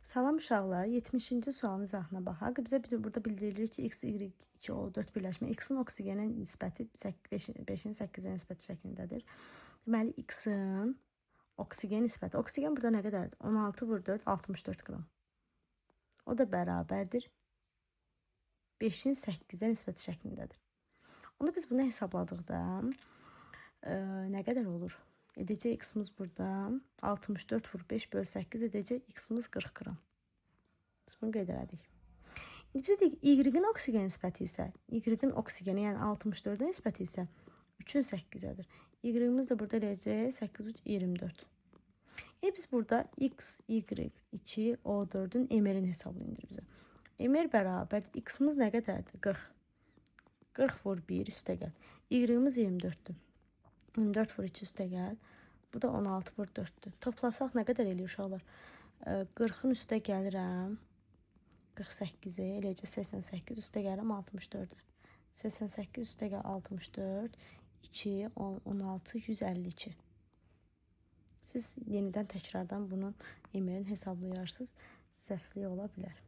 Salam uşaqlar, 70-ci sualın izahına baxaq. Bizə burada bildirilir ki, x, y, 2o4 birləşmə x-in oksigenə nisbəti 5-in 8-ə nisbəti şəklindədir. Deməli, x-in oksigen nisbəti. Oksigen burada nə qədərdir? 16 vur 4, 64 qram. O da bərabərdir 5-in 8-ə nisbəti şəklindədir. Onda biz bunu hesabladıqda nə qədər olur? Edəcək x-imiz burada 64 vur 5 böl 8 edəcək x-imiz 40 qram. Biz bunu qeyd elədik. İndi bizə deyək, y-in oksigen nisbəti isə, y-in oksigeni, yəni 64-ə nisbəti isə 3-ün 8-ədir. Y-imiz də burada eləyəcək 8, 3, 24. Yəni biz burada x, y, 2, o4-ün emerini hesablayındır bizə. Emer bərabər, x-imiz nə qədərdir? 40. 40 vur 1 üstə gəl. Y-imiz 24-dür. 24 vur 2 üstə gəl. Bu da 16 vur 4-dür. Toplasaq nə qədər eləyir uşaqlar? 40-ın üstə gəlirəm. 48-i eləyəcək 88 üstə gəlirəm 64-ə. 88 üstə gəl 64. 2, 16, 152. Siz yenidən təkrardan bunun emerini hesablayarsınız. Səhvlik ola bilər.